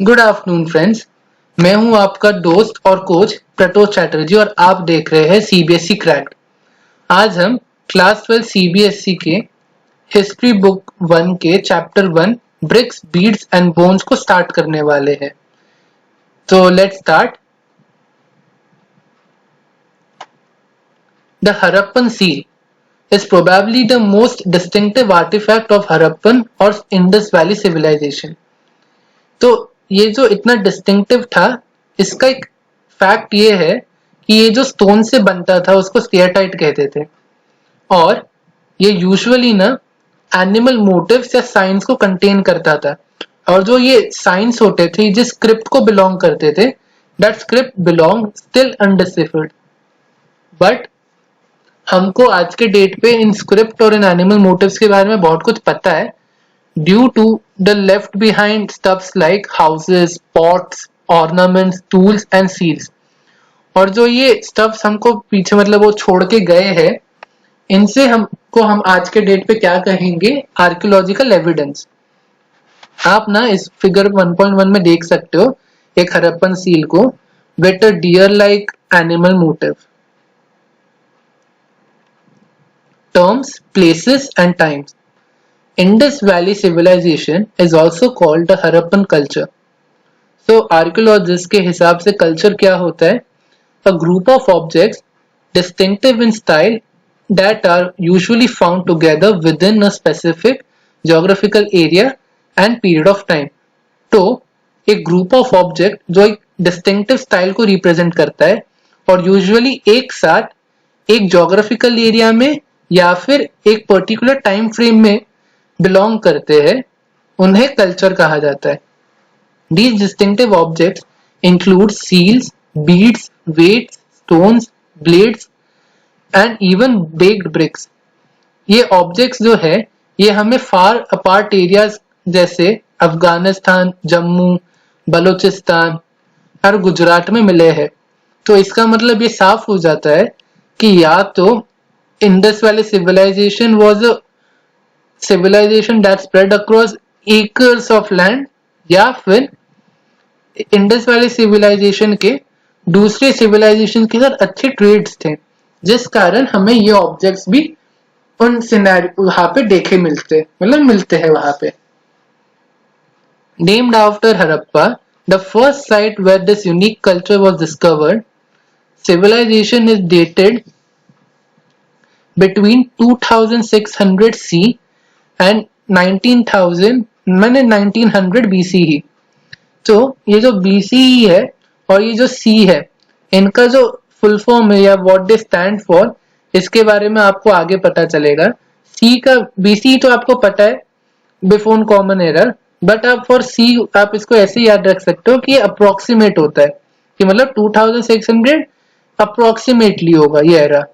Good afternoon friends. मैं हूं आपका दोस्त और कोच प्रतोष चैटर्जी और आप देख रहे हैं सीबीएसई क्रैक्ड। आज हम क्लास 12 सीबीएसई के हिस्ट्री बुक 1 के chapter 1 bricks beads and bones को स्टार्ट करने वाले हैं। तो let's start. The Harappan seal is probably the most distinctive artifact of Harappan or Indus Valley civilization. तो ये जो इतना डिस्टिंक्टिव था, इसका एक फैक्ट ये है कि ये जो स्टोन से बनता था उसको स्टेयरटाइट कहते थे और ये यूजुअली ना एनिमल मोटिव्स या साइंस को कंटेन करता था। और जो ये साइंस होते थे जिस स्क्रिप्ट को बिलोंग करते थे, that script belong still undeciphered. But हमको आज के डेट पे इन स्क्रिप्ट और इन एनिमल मोटिव्स के बारे में बहुत कुछ पता है due to the left behind stuffs like houses, pots, ornaments, tools and seals. और जो ये स्टफ्स हमको पीछे मतलब वो छोड़ के गए हैं, इनसे हम आज के डेट पे क्या कहेंगे, आर्कियोलॉजिकल एविडेंस। आप ना इस फिगर 1.1 में देख सकते हो एक हरप्पन सील को with a deer like animal motive. Terms, places and times. Indus Valley civilization is also called the Harappan culture. So archaeologists के हिसाब से culture क्या होता है? A group of objects distinctive in style that are usually found together within a specific geographical area and period of time. तो एक group of object जो एक distinctive style को represent करता है और usually एक साथ एक geographical area में या फिर एक पर्टिकुलर टाइम फ्रेम में बिलोंग करते हैं, उन्हें कल्चर कहा जाता है। These distinctive objects include seals, beads, weights, stones, blades and even baked bricks. ये ऑब्जेक्ट्स जो है ये हमें फार अपार्ट एरियाज जैसे अफगानिस्तान, जम्मू, बलूचिस्तान और गुजरात में मिले हैं। तो इसका मतलब ये साफ हो जाता है कि या तो Indus Valley civilization was a civilization that spread across acres of land, या फिर Indus Valley civilization के दूसरे civilization के साथ अच्छे ट्रेड्स थे, जिस कारण हमें ये ऑब्जेक्ट्स भी उन सिनेरियो वहां पे देखे मिलते हैं वहां पे। Named after Harappa, the first site where this unique culture was discovered, civilization is dated between 2600 C and 1900 BCE। तो ये जो BCE है और ये जो C है, इनका जो फुल फॉर्म है या व्हाट दे स्टैंड फॉर, इसके बारे में आपको आगे पता चलेगा। C का BCE तो आपको पता है, बिफोर कॉमन एरा, बट आप फॉर C आप इसको ऐसे याद रख सकते हो कि ये अप्रोक्सीमेट होता है, कि मतलब 2600 अप्रोक्सीमेटली होगा ये era.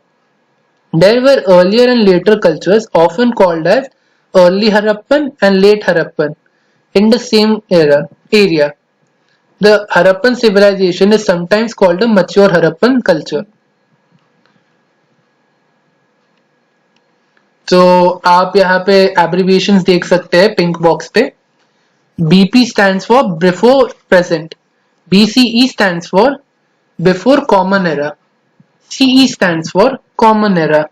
There were earlier and later cultures often called as early Harappan and late Harappan in the same area. The Harappan civilization is sometimes called a mature Harappan culture. तो आप यहाँ पे abbreviations देख सकते हैं pink box पे। BP stands for before present, BCE stands for before common era, CE stands for common era,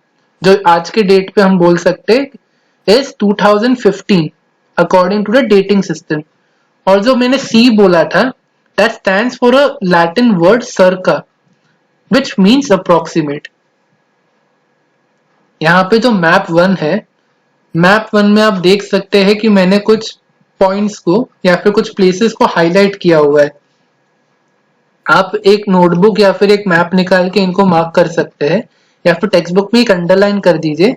जो आज के डेट पे हम बोल सकते हैं is 2015 according to the dating system. और जो मैंने सी बोला था, that stands for a Latin word circa which means approximate. यहाँ पे जो मैप 1 है, मैप 1 में आप देख सकते हैं कि मैंने कुछ पॉइंट्स को या फिर कुछ प्लेसेस को हाईलाइट किया हुआ है। आप एक नोटबुक या फिर एक मैप निकाल के इनको मार्क कर सकते हैं या फिर टेक्स्ट बुक में एक अंडरलाइन कर दीजिए,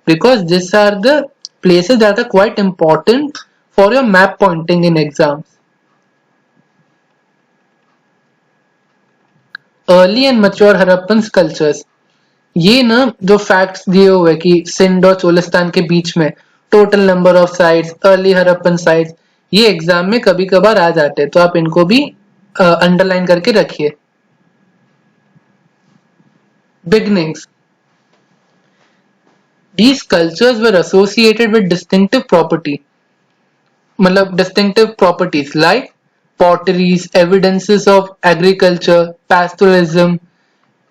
because this are the places that are quite important for your map pointing in exams. Early and mature Harappan cultures, ये ना जो फैक्ट्स दिए हुए कि सिंध और चोलिस्तान के बीच में total number of sites, early Harappan sites, ये एग्जाम में कभी कभार आ जाते हैं, तो आप इनको भी अंडरलाइन करके रखिए। Beginnings. These cultures were associated with distinctive property, मतलब distinctive properties like potteries, evidences of agriculture, pastoralism,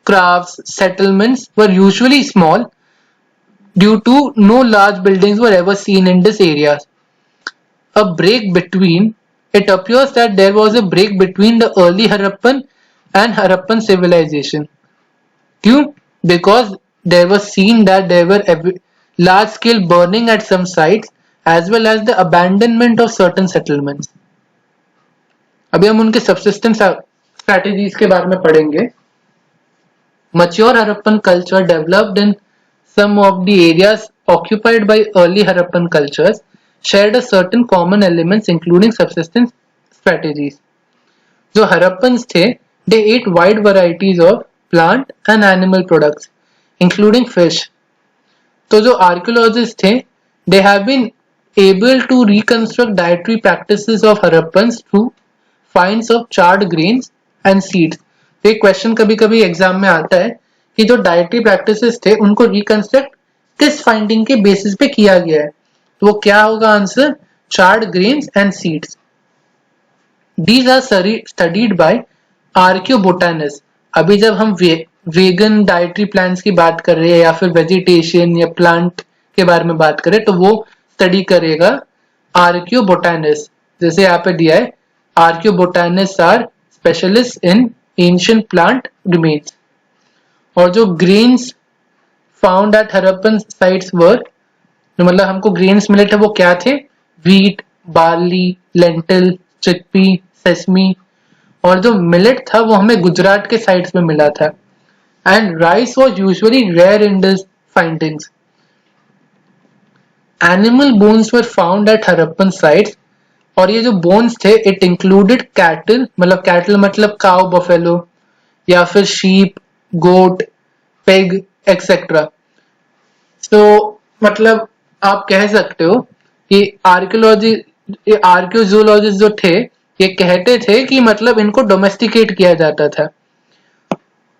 crafts, settlements were usually small due to no large buildings were ever seen in these areas. A break between It appears that there was a break between the early Harappan and Harappan civilization. क्यों? Because there was seen that there were large scale burning at some sites as well as the abandonment of certain settlements. अभी हम उनके subsistence strategies के बारे में पढ़ेंगे. Mature Harappan culture developed in some of the areas occupied by early Harappan cultures shared a certain common elements including subsistence strategies. जो Harappans थे, they ate wide varieties of plant and animal products, including fish. तो जो archaeologists थे, they have been able to reconstruct dietary practices of Harappans through finds of charred grains and seeds. तो एक question कभी कभी exam में आता है कि जो डाइटरी प्रैक्टिसेस थे उनको रिकंस्ट्रक्ट किस फाइंडिंग के बेसिस पे किया गया है, तो वो क्या होगा answer? Charred grains and seeds. These are studied by archaeobotanists. अभी जब हम वेगन डाइटरी प्लान्स की बात कर रहे हैं या फिर वेजिटेशन या प्लांट के बारे में बात करें तो वो स्टडी करेगा आर्कियोबोटानिस्ट. जैसे यहाँ पे दिया है, archaeobotanists are specialist in ancient plant remains. और जो grains found at Harappan sites were, मतलब हमको ग्रेन्स मिले थे वो क्या थे? Wheat, barley, lentil, chickpea, sesame. और जो मिलेट था वो हमें गुजरात के साइड्स में मिला था. And rice was usually rare in this findings. Animal bones were found at Harappan sites. और ये जो बोन्स थे इट इंक्लूडेड कैटल, मतलब कैटल मतलब काउ, बफेलो, या फिर शीप, गोट, पेग एक्सेट्रा. तो मतलब आप कह सकते हो कि आर्कियोजोलॉजिस्ट जो थे ये कहते थे कि मतलब इनको डोमेस्टिकेट किया जाता था.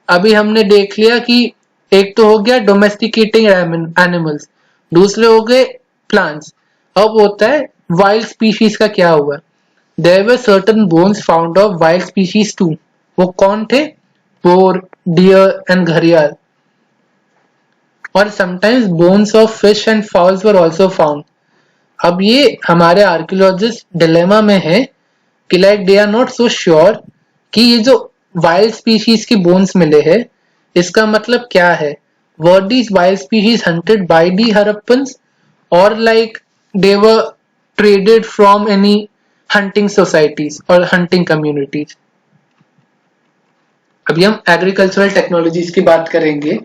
अभी हमने देख लिया कि एक तो हो गया डोमेस्टिकेटिंग एनिमल्स, दूसरे हो गए प्लांट्स. अब होता है वाइल्ड स्पीशीज का क्या हुआ. There were certain bones found of wild species too. वो कौन थे? बोर, डियर एंड घड़ियाल. और sometimes bones of fish and fowls were also found. अब ये हमारे आर्कियोलॉजिस्ट डिलेमा में है कि like they are not so sure कि ये जो वाइल्ड स्पीशीज के बोन्स मिले हैं इसका मतलब क्या है. Were these wild species hunted by the Harappans और like they were traded from any hunting societies और हंटिंग कम्युनिटीज. अभी हम एग्रीकल्चरल टेक्नोलॉजीज की बात करेंगे.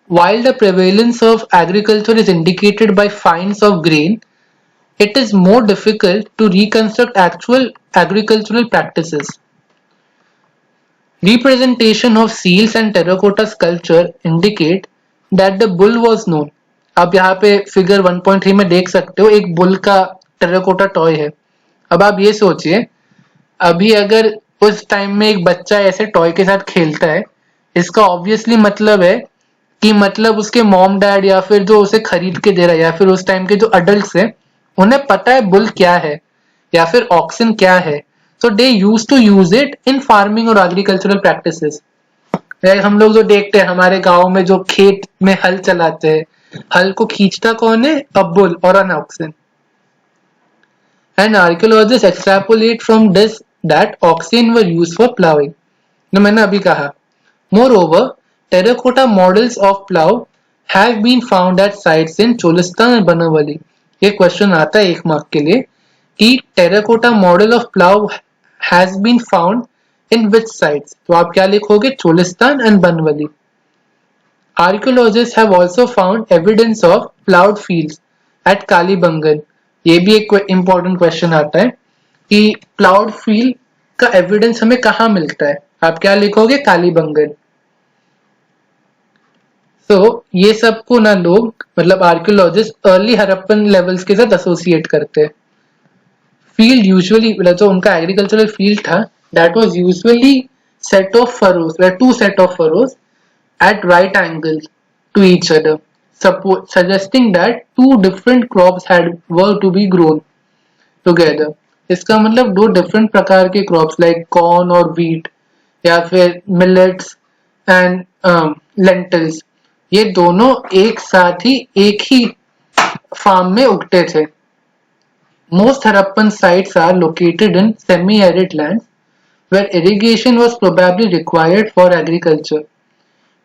While the prevalence of agriculture is indicated by finds of grain, it is more difficult to reconstruct actual agricultural practices. Representation of seals and terracotta sculpture indicate that the bull was known. अब यहाँ पे figure 1.3 में देख सकते हो एक bull का terracotta toy है. अब आप ये सोचिए, अभी अगर उस टाइम में एक बच्चा ऐसे टॉय के साथ खेलता है, इसका ऑब्वियसली मतलब है कि मतलब उसके मॉम डैड या फिर जो उसे खरीद के दे रहा है या फिर उस टाइम के जो अडल्ट्स हैं उन्हें पता है बुल क्या है या फिर ऑक्सन क्या है. So they use to use it in farming और एग्रीकल्चरल प्रैक्टिसेस. हम लोग जो देखते हैं हमारे गाँव में जो खेत में हल चलाते हैं, हल को खींचता कौन है? अ बुल और an oxen. And archaeologist extrapolate from this that oxen were used for ploughing. जो मैंने अभी कहा. Moreover, terracotta models of plow have been found at sites in Cholistan and Banavali. ये क्वेश्चन आता है 1 मार्क के लिए कि terracotta model of plow has been found in which sites. तो आप क्या लिखोगे? Cholistan and Banavali. Archaeologists have also found evidence of plowed fields at Kalibangan. ये भी एक important question आता है कि plowed field का evidence हमें कहाँ मिलता है. आप क्या लिखोगे? कालीबंगन. तो ये सबको ना लोग मतलब आर्कियोलॉजिस्ट अर्ली हरप्पन लेवल्स के साथ एसोसिएट करते हैं. फील्ड यूजुअली मतलब जो उनका एग्रीकल्चरल फील्ड था that was usually set of furrows, where two set of furrows at right angle to each other, suggesting that two different crops were to be grown together. इसका मतलब दो different प्रकार के crops like corn और wheat या फिर millets and lentils, ये दोनों एक साथ ही एक ही फार्म में उगते थे। Most Harappan sites are located in semi-arid lands where irrigation was probably required for agriculture.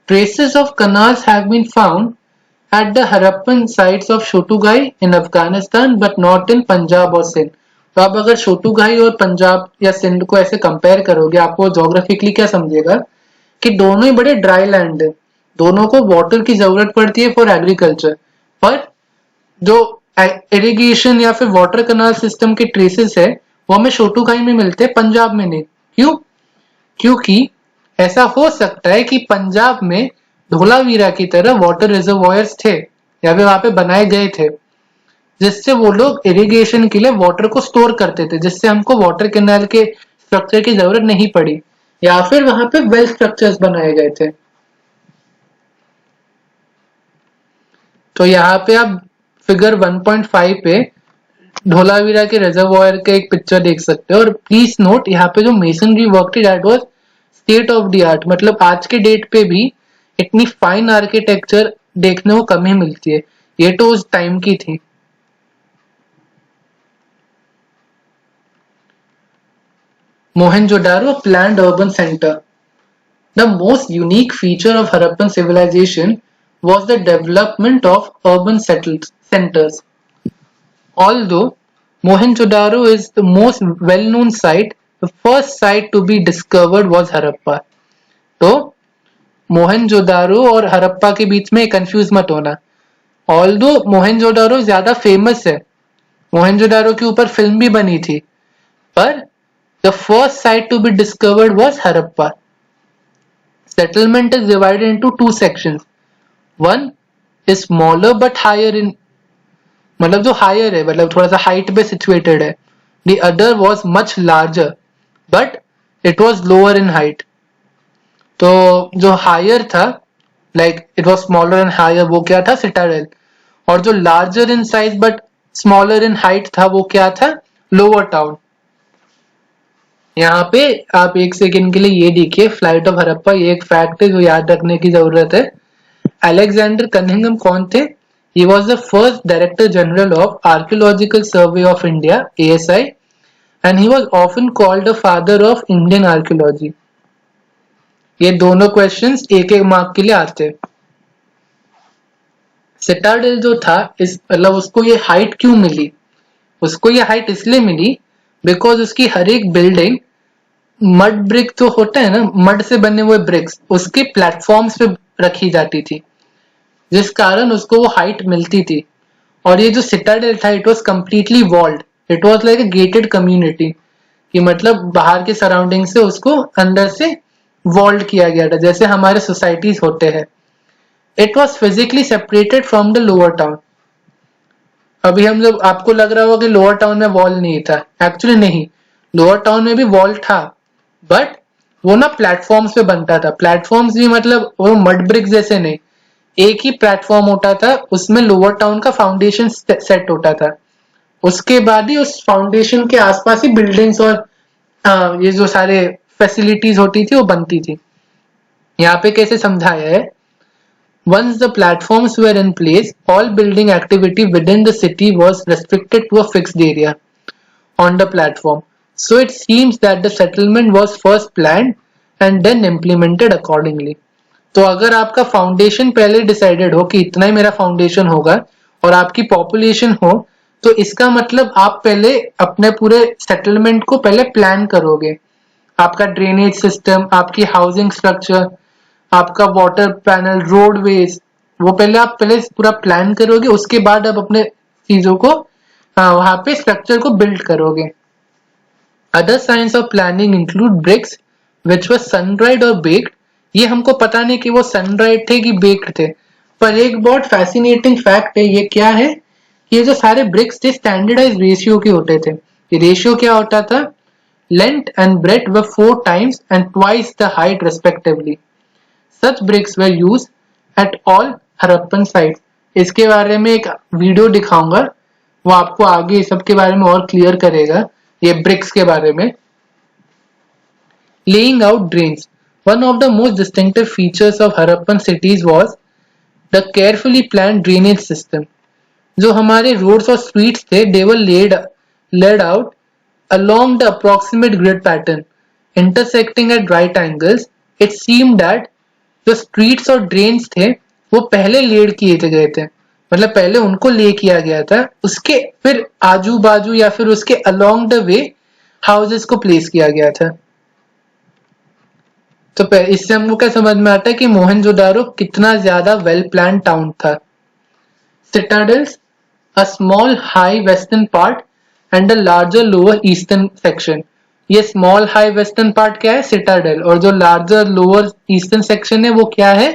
Traces of canals have been found at the Harappan sites of Shotugai in Afghanistan but not in Punjab or Sindh. तो आप अगर शोटुगाई और पंजाब या सिंध को ऐसे compare करोगे, आपको geographically क्या समझेगा कि दोनों ही बड़े ड्राई लैंड है, दोनों को वाटर की जरूरत पड़ती है फॉर एग्रीकल्चर, पर जो इरिगेशन या फिर वाटर कैनाल सिस्टम के ट्रेसेस है वो हमें शोटुगाई में मिलते हैं, पंजाब में नहीं। क्यों? क्योंकि ऐसा हो सकता है कि पंजाब में धोलावीरा की तरह वाटर रिजर्वॉयर्स थे या फिर वहां पे बनाए गए थे जिससे वो लोग इरिगेशन के लिए वाटर को स्टोर करते थे, जिससे हमको वाटर कैनाल के स्ट्रक्चर की जरूरत नहीं पड़ी, या फिर वहां पे वेल स्ट्रक्चर्स बनाए गए थे। तो यहाँ पे आप फिगर 1.5 पे धोलावीरा के रिजर्वॉयर का एक पिक्चर देख सकते हो, और प्लीज नोट यहाँ पे जो मेसनरी वर्क थी that was state of the art, मतलब आज के डेट पे भी इतनी फाइन आर्किटेक्चर देखने को कम ही मिलती है, ये तो उस टाइम की थी। Mohenjo-daro planned urban center. The most unique feature of Harappan civilization was the development of urban centers. Although Mohenjo-daro is the most well-known site, the first site to be discovered was Harappa. तो मोहनजोदारो और हरप्पा के बीच में confuse मत होना। Although Mohenjodaro ज्यादा famous है, मोहनजोदारो के ऊपर फिल्म भी बनी थी, पर the first site to be discovered was Harappa. Settlement is divided into two sections. One is smaller but higher in, मतलब जो higher है मतलब थोड़ा सा height पे situated है. The other was much larger but it was lower in height. तो जो higher था like it was smaller and higher वो क्या था citadel, और जो larger in size but smaller in height था वो क्या था lower town. यहाँ पे आप एक सेकेंड के लिए ये देखिए फ्लाइट ऑफ हरप्पा, ये एक फैक्ट है जो याद रखने की जरूरत है। अलेक्जेंडर कनिंघम कौन थे? He was the first director general of archaeological survey of India ASI and he was often called the father of Indian archaeology. ये दोनों क्वेश्चंस एक एक मार्क के लिए आते हैं। सिटाडेल जो था इस मतलब उसको ये हाइट क्यों मिली? उसको ये हाइट इसलिए मिली बिकॉज उसकी हर एक बिल्डिंग मड ब्रिक तो होता है ना, मड से बने हुए ब्रिक्स उसके प्लेटफॉर्म्स पे रखी जाती थी, जिस कारण उसको वो हाइट मिलती थी। और ये जो सिटाडेल था it was completely walled, it was like a gated community, कि मतलब बाहर के सराउंडिंग से उसको अंदर से वॉल्ड किया गया था, जैसे हमारे सोसाइटीज होते हैं। It was physically separated from the lower town. अभी हम जब आपको लग रहा होगा कि लोअर टाउन में वॉल नहीं था, एक्चुअली नहीं, लोअर टाउन में भी वॉल था, बट वो ना प्लेटफॉर्म्स पे बनता था। प्लेटफॉर्म्स भी मतलब वो मड ब्रिक जैसे नहीं, एक ही प्लेटफॉर्म होता था, उसमें लोअर टाउन का फाउंडेशन सेट होता था, उसके बाद ही उस फाउंडेशन के आसपास ही बिल्डिंग्स और ये जो सारे फैसिलिटीज होती थी वो बनती थी। यहाँ पे कैसे समझाया है, once the platforms were in place, all building activity within the city was restricted to a fixed area on the platform. So it seems that the settlement was first planned and then implemented accordingly. तो अगर आपका foundation पहले decided हो कि इतना ही मेरा foundation होगा और आपकी पॉपुलेशन हो, तो इसका मतलब आप पहले अपने पूरे सेटलमेंट को पहले प्लान करोगे। आपका ड्रेनेज सिस्टम, आपकी हाउसिंग स्ट्रक्चर, आपका वाटर पैनल, रोडवेज, वो पहले आप पूरा प्लान करोगे, उसके बाद आप अपने चीजों को वहां पे स्ट्रक्चर को बिल्ड करोगे। Other signs of planning include bricks which were sun dried और बेक्ड। ये हमको पता नहीं कि वो सन ड्राइड थे कि बेक्ड थे, पर एक बहुत फैसिनेटिंग फैक्ट है, ये क्या है, ये जो सारे ब्रिक्स थे स्टैंडर्डाइज रेशियो के होते थे। ये रेशियो क्या होता था, length and breadth were 4 times and twice the height respectively. Such bricks were used at all Harappan sites. इसके बारे में एक वीडियो दिखाऊंगा, वो आपको आगे सबके बारे में और क्लियर करेगा। ये ब्रिक्स के बारे में। Laying out drains. One of the most distinctive features of Harappan cities was the carefully planned drainage system. जो हमारे roads और streets थे, they were laid out along the approximate grid pattern, intersecting at right angles. It seemed that जो streets और drains थे, वो पहले laid किए गए थे, मतलब पहले उनको lay किया गया था, उसके फिर आजू बाजू या फिर उसके along the way houses को place किया गया था। तो इससे हमको क्या समझ में आता है कि मोहनजोदारो कितना ज्यादा वेल प्लान टाउन था। Citadels, a small high western part and a larger lower eastern section. ये small high western part क्या है? Citadel। और जो larger lower eastern section है वो क्या है?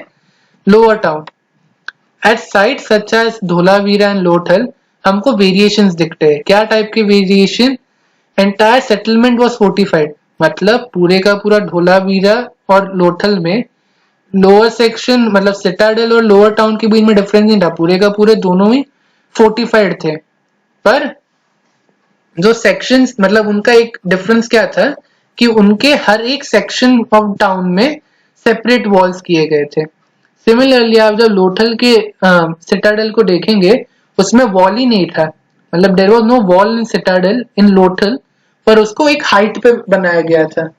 Lower town। At sites such as Dholavira and Lothal हमको variations दिखते हैं। क्या टाइप के variation? Entire settlement was fortified। मतलब पूरे का पूरा धोलावीरा और लोथल में लोअर सेक्शन मतलब सिटाडेल और लोअर टाउन के बीच में डिफरेंस नहीं था, पूरे का पूरे दोनों ही फोर्टिफाइड थे। पर जो सेक्शंस मतलब उनका एक डिफरेंस क्या था कि उनके हर एक सेक्शन ऑफ टाउन में सेपरेट वॉल्स किए गए थे। सिमिलरली आप जब लोथल के सिटाडेल को देखेंगे उसमें वॉल ही नहीं था, मतलब there was no wall in citadel in Lothal, पर उसको एक हाइट पे बनाया गया था।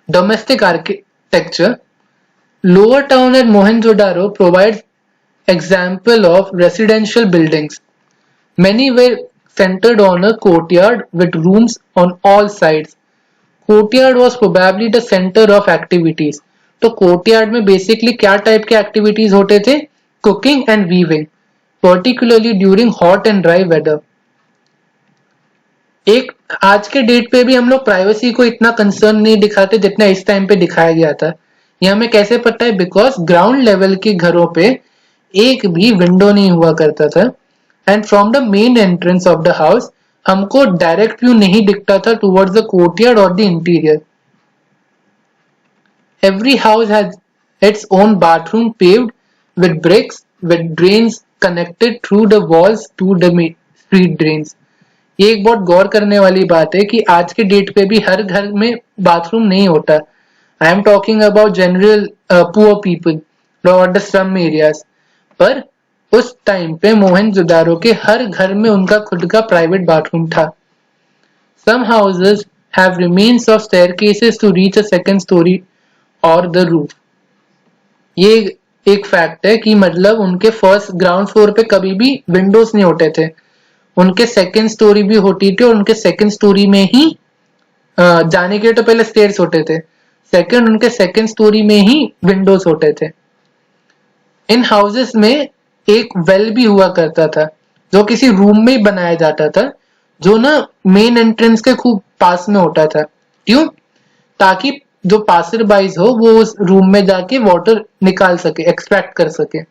Domestic architecture. Lower town at Mohenjo-daro provides example of residential buildings. Many were centered on a courtyard with rooms on all sides. Courtyard was probably the center of activities. तो courtyard में basically क्या type के activities होते थे? Cooking and weaving, particularly during hot and dry weather. एक आज के date पे भी हम लोग प्राइवेसी को इतना कंसर्न नहीं दिखाते जितना इस टाइम पे दिखाया गया था। ये हमें कैसे पता है? बिकॉज ग्राउंड लेवल के घरों पे एक भी विंडो नहीं हुआ करता था and from the main entrance of the house हमको डायरेक्ट व्यू नहीं दिखता था टुवर्ड्स द कोर्टयार्ड और the interior. Every house has its own bathroom paved with bricks with drains connected through the walls to the street drains. ये एक बहुत गौर करने वाली बात है कि आज के डेट पे भी हर घर में बाथरूम नहीं होता। I am talking about general poor people और द स्लम एरियाज। पर उस टाइम पे मोहनजोदारो के हर घर में उनका खुद का प्राइवेट बाथरूम था। Some houses have remains of staircases to reach a second storey और द रूफ। ये एक फैक्ट है कि मतलब उनके फर्स्ट ग्राउंड फ्लोर पे कभी भी विंडोज नहीं होते थे, उनके सेकंड स्टोरी भी होती थी और उनके सेकंड स्टोरी में ही जाने के लिए तो पहले स्टेयर्स होते थे, सेकंड उनके सेकंड स्टोरी में ही विंडोज होते थे। इन हाउसेस में एक वेल भी हुआ करता था जो किसी रूम में ही बनाया जाता था, जो ना मेन एंट्रेंस के खूब पास में होता था। क्यों? ताकि जो पासर बाइज हो वो उस रूम में जाके वाटर निकाल सके, एक्सट्रैक्ट कर सके।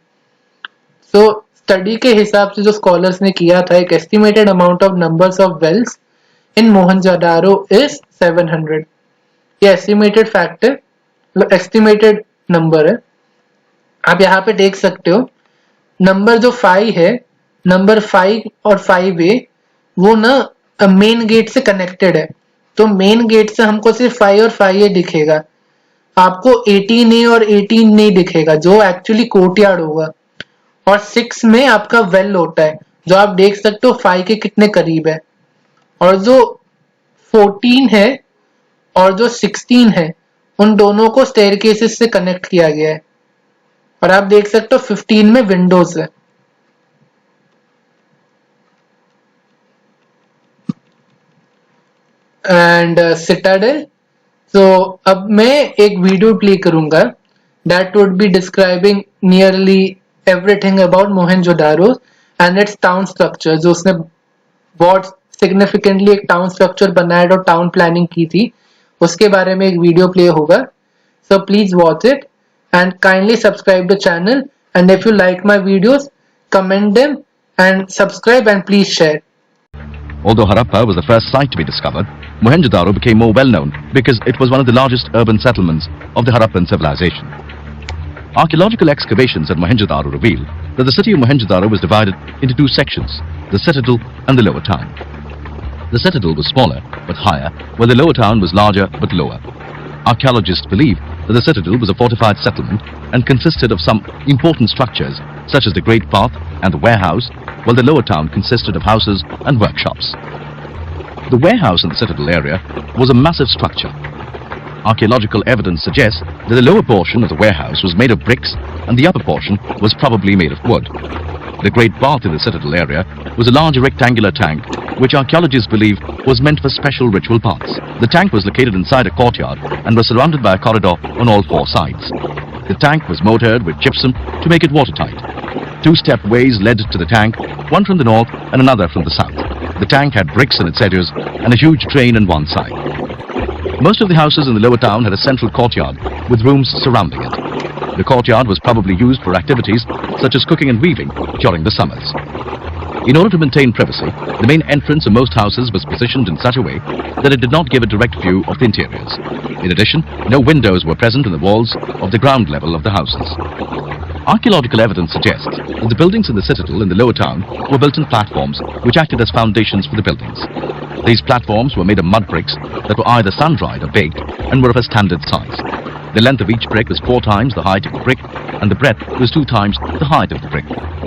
सो स्टडी के हिसाब से जो स्कॉलर्स ने किया था, एक estimated amount of numbers of wells in Mohenjodaro is 700। ये एस्टिमेटेड फैक्ट है, मतलब एस्टिमेटेड नंबर है। आप यहाँ पे देख सकते हो नंबर जो 5 है, नंबर 5 और 5A वो ना मेन गेट से कनेक्टेड है, तो मेन गेट से हमको सिर्फ 5 और 5A दिखेगा, आपको 18A और 18 नहीं दिखेगा जो एक्चुअली कोर्टयार्ड होगा। और 6 में आपका वेल होता है जो आप देख सकते हो 5 के कितने करीब है, और जो 14 है और जो 16 है उन दोनों को स्टेयरकेसेस से कनेक्ट किया गया है, और आप देख सकते हो 15 में विंडोज है। And Citadel. तो अब मैं एक वीडियो प्ले करूंगा that would be describing nearly everything about Mohenjodaro and it's town structure, जो उसने बहुत सिग्निफिकेंटली एक टाउन स्ट्रक्चर बनाया और टाउन प्लानिंग की थी, उसके बारे में एक वीडियो प्ले होगा। So please watch it and kindly subscribe the channel, and if you like my videos, comment them and subscribe and please share. Although Harappa was the first site to be discovered, Mohenjo-daro became more well known because it was one of the largest urban settlements of the Harappan civilization. Archaeological excavations at Mohenjo-daro reveal that the city of Mohenjo-daro was divided into two sections, the citadel and the lower town. The citadel was smaller but higher, while the lower town was larger but lower. Archaeologists believe that the citadel was a fortified settlement and consisted of some important structures such as the Great Bath and the warehouse, while the lower town consisted of houses and workshops. The warehouse in the citadel area was a massive structure. Archaeological evidence suggests that the lower portion of the warehouse was made of bricks and the upper portion was probably made of wood. The Great Bath in the citadel area was a large rectangular tank which archaeologists believe was meant for special ritual baths. The tank was located inside a courtyard and was surrounded by a corridor on all four sides. The tank was mortared with gypsum to make it watertight. Two-step ways led to the tank, one from the north and another from the south. The tank had bricks in its edges and a huge drain on one side. Most of the houses in the lower town had a central courtyard with rooms surrounding it. The courtyard was probably used for activities such as cooking and weaving during the summers. In order to maintain privacy, the main entrance of most houses was positioned in such a way that it did not give a direct view of the interiors. In addition, no windows were present in the walls of the ground level of the houses. Archaeological evidence suggests that the buildings in the citadel in the lower town were built on platforms which acted as foundations for the buildings. These platforms were made of mud bricks that were either sun-dried or baked and were of a standard size. The length of each brick was 4 times the height of the brick and the breadth was 2 times the height of the brick.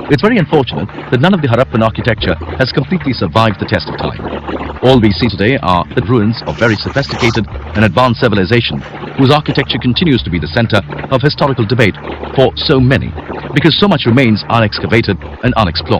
It's very unfortunate that none of the Harappan architecture has completely survived the test of time. All we see today are the ruins of very sophisticated and advanced civilization whose architecture continues to be the center of historical debate for so many because so much remains unexcavated and unexplored.